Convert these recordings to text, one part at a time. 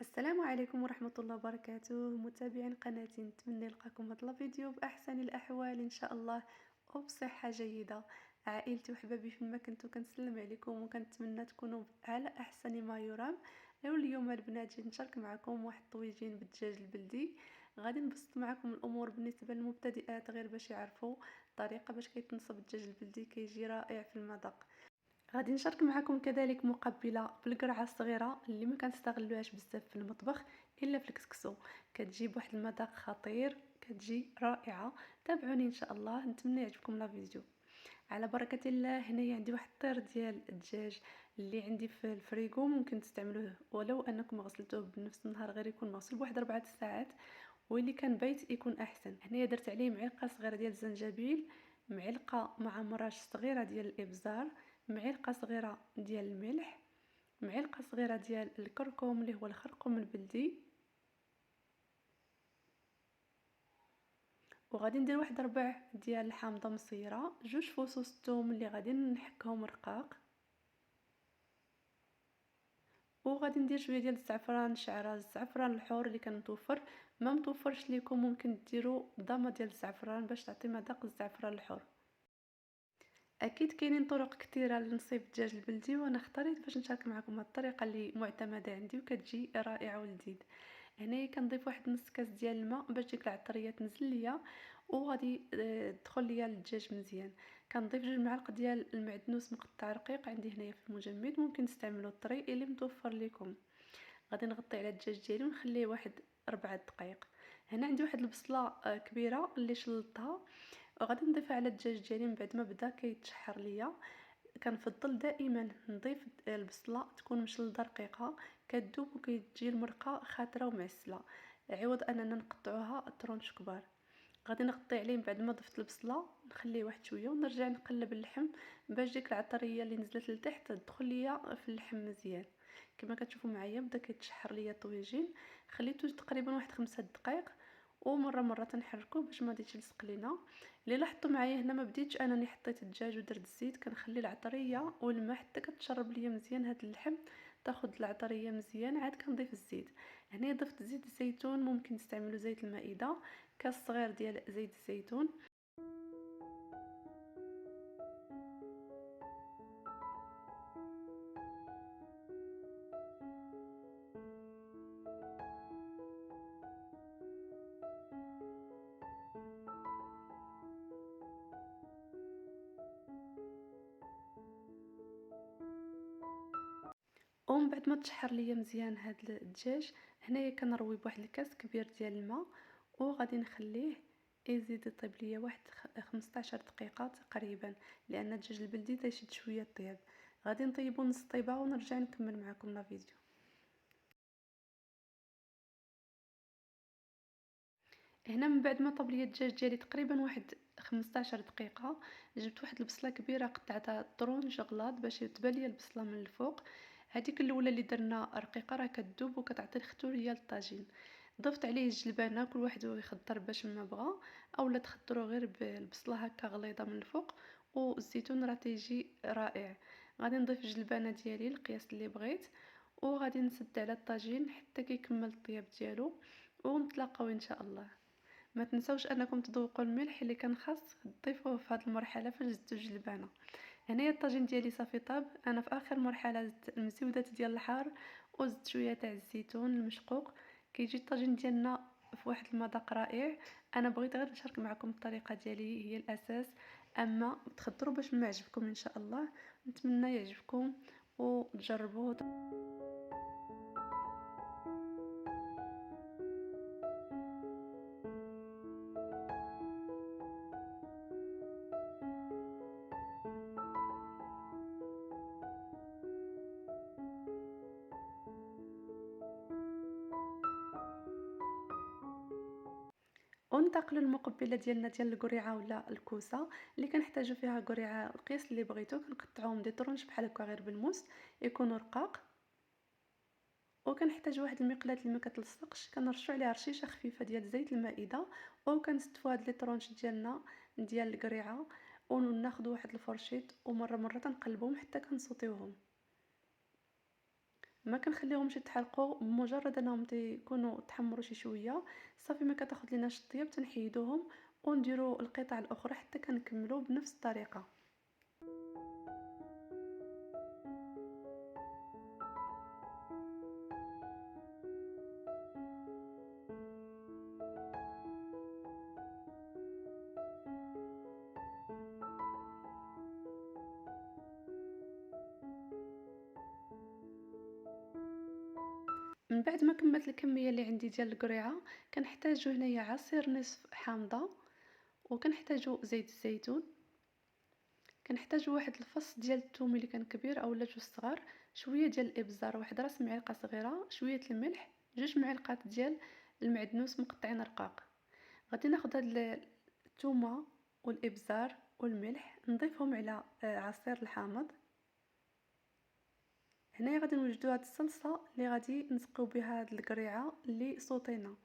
السلام عليكم ورحمة الله وبركاته متابعين قناتي، نتمنى نلقاكم هذا الفيديو بأحسن الأحوال إن شاء الله وبصحة جيدة. عائلتي وحبابي فيما كنتو كنسلم عليكم وكنتمنى تكونوا على أحسن ما يرام. اليوم البنات جيت نشارك معكم واحد الطويجين بالدجاج البلدي. غادي نبسط معكم الأمور بالنسبة للمبتدئات غير باش يعرفوا الطريقة باش كيتنصب الدجاج البلدي، كيجي رائع في المذاق. غادي نشارك معكم كذلك مقبله بالقرعه الصغيره اللي ما كنستغلوهاش بزاف في المطبخ الا في الكسكسو، كتجيب واحد المذاق خطير، كتجي رائعه. تابعوني ان شاء الله، نتمنى يعجبكم لا فيديو. على بركه الله، هنايا عندي واحد الطير ديال الدجاج اللي عندي في الفريغو، ممكن تستعملوه ولو انكم غسلتوه بنفس النهار، غير يكون مغسول بواحد 4 ساعات، واللي كان بيت يكون احسن. هنايا درت عليه معلقه صغيره ديال الزنجبيل، معلقه مع مراش صغيره ديال الابزار، معلقه صغيره ديال الملح، معلقه صغيره ديال الكركم اللي هو الخرقوم البلدي، وغادي ندير واحد ربع ديال الحامضه مصيره، 2 فصوص الثوم اللي غادي نحكهم رقاق، وغادي ندير شويه ديال الزعفران شعره، الزعفران الحور اللي كان متوفر. ما متوفرش ليكم ممكن ديروا ضامه ديال الزعفران باش تعطي مذاق الزعفران الحور. اكيد كاينين طرق كثيره لنصيب الدجاج البلدي، وانا اختاريت باش نشارك معكم هاد الطريقه اللي معتمده عندي وكتجي رائعه ولذيذ. هنايا كنضيف واحد نص كاس ديال الماء باش ديك العطريه تنزل ليا، وغادي تدخل ليا الدجاج مزيان. كنضيف 2 معالق ديال المعدنوس مقطع رقيق، عندي هنايا في المجمد، ممكن تستعملوا الطري اللي متوفر لكم. غادي نغطي على الدجاج ديالي ونخليه واحد 4 دقائق. هنا عندي واحد البصله كبيره اللي شلطها، وغادي نضيفها على الدجاج ديالي من بعد ما بدا كيتشحر ليا. كنفضل دائما نضيف البصله تكون مشلضه رقيقه، كتذوب وكتجي المرقه خاطره ومعسله، عوض اننا نقطعوها طرونش كبار. غادي نغطي عليه من بعد ما ضفت البصله، نخليه واحد شويه ونرجع نقلب اللحم باش ديك العطريه اللي نزلت لتحت تدخل ليا في اللحم مزيان. كما كتشوفوا معايا بدا كيتشحر ليا الطويجين، خليته تقريبا واحد 5 دقائق، ومره تنحركوه باش ما يجيش يلصق لينا. اللي لاحظتوا معايا هنا، ما بديتش انني حطيت الدجاج ودرت الزيت، كنخلي العطريه والماء حتى كتشرب ليا مزيان هاد اللحم، تاخذ العطريه مزيان، عاد كنضيف الزيت. هنا ضفت زيت الزيتون، ممكن تستعملوا زيت المائده، كاس صغير ديال زيت الزيتون. ومن بعد ما تشحر ليا مزيان هاد الدجاج، هنايا كنروي بواحد الكاس كبير ديال الماء، وغادي نخليه يزيد يطيب ليا واحد 15 دقيقه تقريبا، لان الدجاج البلدي تيشد شويه الطياب. غادي نطيبو نص طيبه ونرجع نكمل معكم لا فيديو. هنا من بعد ما طاب ليا الدجاج ديالي تقريبا واحد 15 دقيقه، جبت واحد البصله كبيره قطعتها طرون غلاط باش تبان ليا البصله من الفوق. هذيك الاولى اللي درنا رقيقه راه كتذوب وكتعطي الختوريه للطاجين. ضفت عليه الجلبانه، كل واحد يخضر باش ما بغى، اولا تخضروا غير بالبصله هكا غليظه من الفوق، والزيتون راه تيجي رائع. غادي نضيف الجلبانه ديالي القياس اللي بغيت، وغادي نسد على الطاجين حتى كيكمل الطياب ديالو، ونتلاقاو ان شاء الله. ما تنسوش انكم تذوقوا الملح اللي كان خاص تضيفوه في هذه المرحله فاش زدتوا الجلبانه. هنايا الطاجين ديالي صافي طاب، انا في اخر مرحله زدت المزيودات ديال الحار، وزدت شويه تاع الزيتون المشقوق. كيجي الطاجين ديالنا في واحد المذاق رائع. انا بغيت غير نشارك معكم الطريقه ديالي، هي الاساس، اما تخدروا باش ما يعجبكم ان شاء الله. نتمنى يعجبكم وتجربوه. وننتقلوا للمقبله ديالنا ديال القريعه ولا الكوسه، اللي كنحتاجوا فيها قريعه القياس اللي بغيتو، كنقطعوهم دي طرونش بحال هكا غير بالموس، يكونوا رقاق. وكنحتاج واحد المقلاة اللي ما كتلصقش، كنرشوا عليها رشيشه خفيفه ديال زيت المائده، وكنستفوا هاد لي طرونش ديالنا ديال القريعه، وناخذ واحد الفرشيط ومره تنقلبهم حتى كنصوتيوهم. ما كنخليهمش يتحرقوا، بمجرد انهم تيكونوا تحمروا شي شويه صافي ما كتاخذ ليناش الطياب تنحيدوهم ونديروا القطع الاخرى حتى كنكملوا بنفس الطريقه. من بعد ما كملت الكميه اللي عندي ديال القريعه، كنحتاجو هنايا عصير نصف حامضه، وكنحتاجو زيت الزيتون، كنحتاجو واحد الفص ديال الثوم اللي كان كبير اولا جوج صغار، شويه ديال الابزار واحد راس معلقه صغيره، شويه الملح، جوج معلقات ديال المعدنوس مقطعين رقاق. غادي ناخد هاد الثومه والابزار والملح نضيفهم على عصير الحامض. هنايا غادي نوجدو هاد الصلصه اللي غادي نسقيو بها هاد القريعه اللي صوتينا.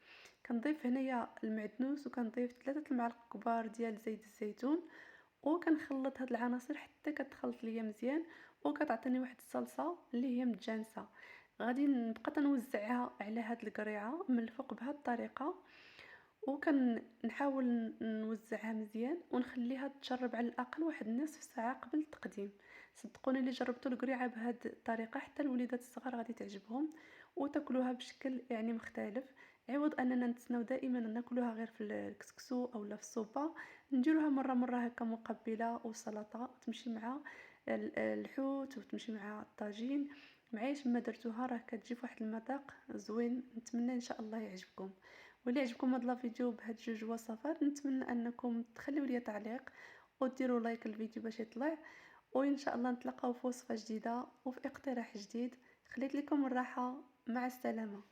كنضيف هنايا المعدنوس وكنضيف 3 المعالق كبار ديال زيت الزيتون، وكنخلط هاد العناصر حتى كتخلط ليا مزيان وكتعطيني واحد الصلصه اللي هي متجانسه. غادي نبقى تنوزعها على هاد القريعه من الفوق بهاد الطريقه، وكنحاول نوزعها مزيان ونخليها تشرب على الاقل واحد نصف ساعه قبل التقديم. صدقوني اللي جربتوا القريعه بهاد الطريقه حتى الوليدات الصغار غادي تعجبهم وتاكلوها بشكل يعني مختلف، عوض اننا نتسناو دائما ناكلوها غير في الكسكسو اولا في السوبه. نديروها مره مره هكا مقبله وسلطه تمشي مع الحوت وتمشي مع الطاجين. معايش ما درتوها راه كتجي فواحد المذاق زوين، نتمنى ان شاء الله يعجبكم. واللي عجبكم هاد الفيديو بهاد جوج وصفات نتمنى انكم تخليو لي تعليق وديروا لايك الفيديو باش يطلع، وان شاء الله نتلاقاو في وصفة جديدة وفي اقتراح جديد. خليت لكم الراحة، مع السلامة.